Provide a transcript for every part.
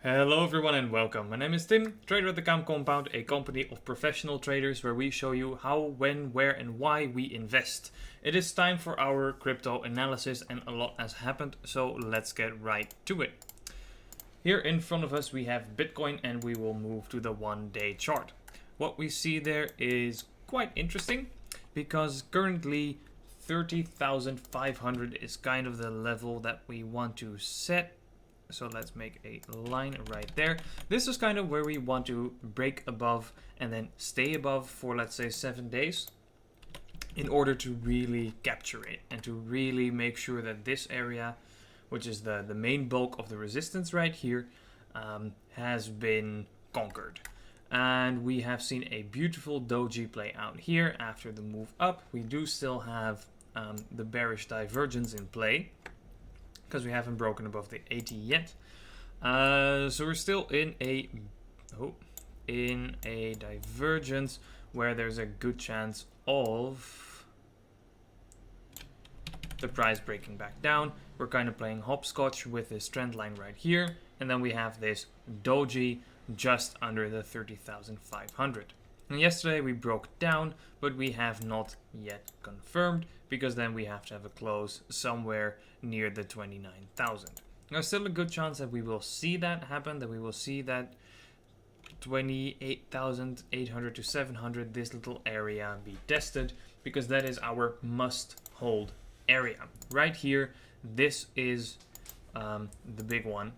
Hello everyone and welcome. My name is Tim, trader at the Calm Compound, a company of professional traders where we show you how, when, where and why we invest. It is time for our crypto analysis and a lot has happened, so let's get right to it. Here in front of us we have Bitcoin and we will move to the 1-day chart. What we see there is quite interesting because currently 30,500 is kind of the level that we want to set. So let's make a line right there. This is kind of where we want to break above and then stay above for, let's say, 7 days in order to really capture it and to really make sure that this area, which is the main bulk of the resistance right here, has been conquered. And we have seen a beautiful doji play out here after the move up. We do still have the bearish divergence in play, because we haven't broken above the 80 yet. So we're still in a divergence where there's a good chance of the price breaking back down. We're kind of playing hopscotch with this trend line right here, and then we have this doji just under the 30,500. And yesterday we broke down, but we have not yet confirmed, because then we have to have a close somewhere near the 29,000. Now, still a good chance that we will see that happen, that we will see that 28,800 to 700, this little area, be tested, because that is our must hold area. Right here, this is the big one,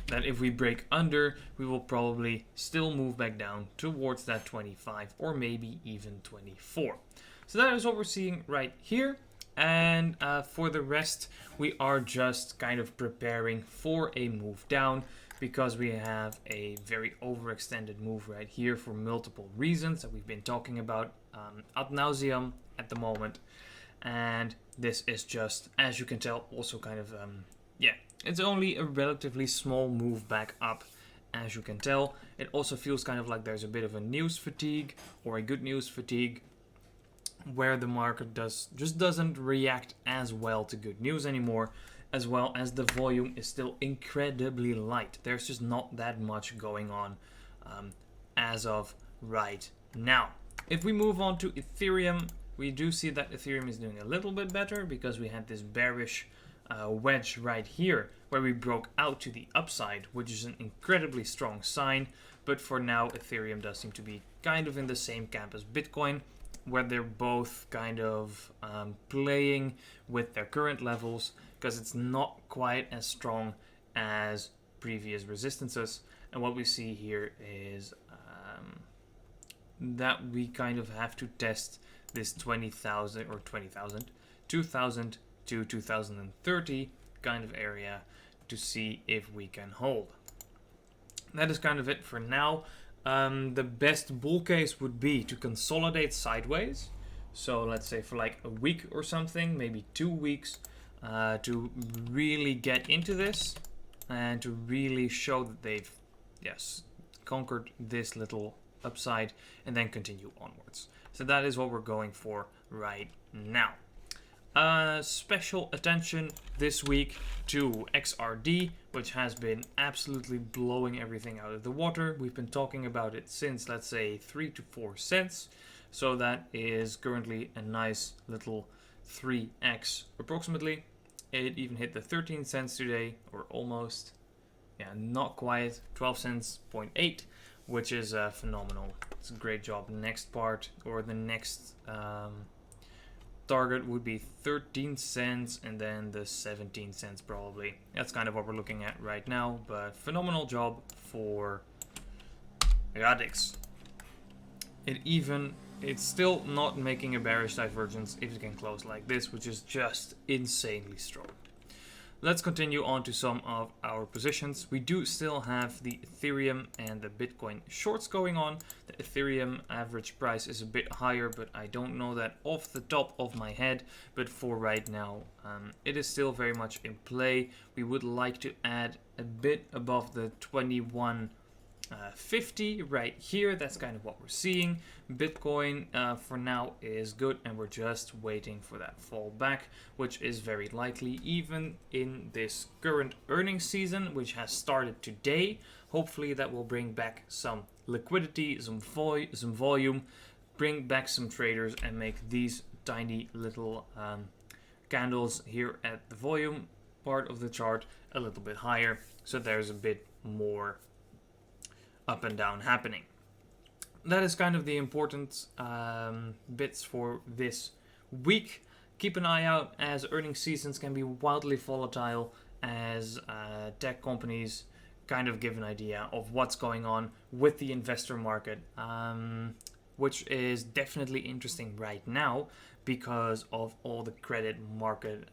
that if we break under, we will probably still move back down towards that 25 or maybe even 24. So that is what we're seeing right here. And for the rest, we are just kind of preparing for a move down, because we have a very overextended move right here for multiple reasons that we've been talking about ad nauseum at the moment. And this is just, as you can tell, also kind of, it's only a relatively small move back up, as you can tell. It also feels kind of like there's a bit of a news fatigue or a good news fatigue, where the market just doesn't react as well to good news anymore, as well as the volume is still incredibly light. There's just not that much going on as of right now. If we move on to Ethereum, we do see that Ethereum is doing a little bit better, because we had this bearish wedge right here where we broke out to the upside, which is an incredibly strong sign. But for now, Ethereum does seem to be kind of in the same camp as Bitcoin, where they're both kind of playing with their current levels, because it's not quite as strong as previous resistances. And what we see here is that we kind of have to test this 20,000 or 2,000 to 2030 kind of area to see if we can hold. That is kind of it for now. The best bull case would be to consolidate sideways. So let's say for like a week or something, maybe 2 weeks, to really get into this and to really show that they've, conquered this little upside and then continue onwards. So that is what we're going for right now. Special attention this week to XRD, which has been absolutely blowing everything out of the water. We've been talking about it since, let's say, 3 to 4 cents. So that is currently a nice little 3x approximately. It even hit the 13 cents today, or almost. Yeah, not quite. 12 cents, 0.8, which is phenomenal. It's a great job. Next part, or the next target would be 13 cents and then the 17 cents probably. That's kind of what we're looking at right now, but phenomenal job for Radix. It's still not making a bearish divergence if it can close like this, which is just insanely strong. Let's continue on to some of our positions. We do still have the Ethereum and the Bitcoin shorts going on. The Ethereum average price is a bit higher, but I don't know that off the top of my head. But for right now, it is still very much in play. We would like to add a bit above the 21 50 right here. That's kind of what we're seeing. Bitcoin for now is good, and we're just waiting for that fall back, which is very likely even in this current earnings season, which has started today. Hopefully that will bring back some liquidity, some volume, bring back some traders, and make these tiny little candles here at the volume part of the chart a little bit higher, so there's a bit more up and down happening. That is kind of the important bits for this week. Keep an eye out, as earnings seasons can be wildly volatile, as tech companies kind of give an idea of what's going on with the investor market, which is definitely interesting right now because of all the credit market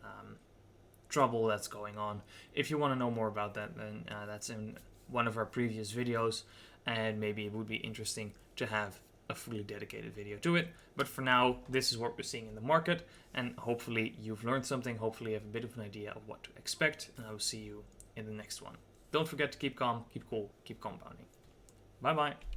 trouble that's going on. If you want to know more about that, then that's in one of our previous videos, and maybe it would be interesting to have a fully dedicated video to it. But for now, this is what we're seeing in the market, and hopefully you've learned something. Hopefully you have a bit of an idea of what to expect, and I will see you in the next one. Don't forget to keep calm, keep cool, keep compounding. Bye bye.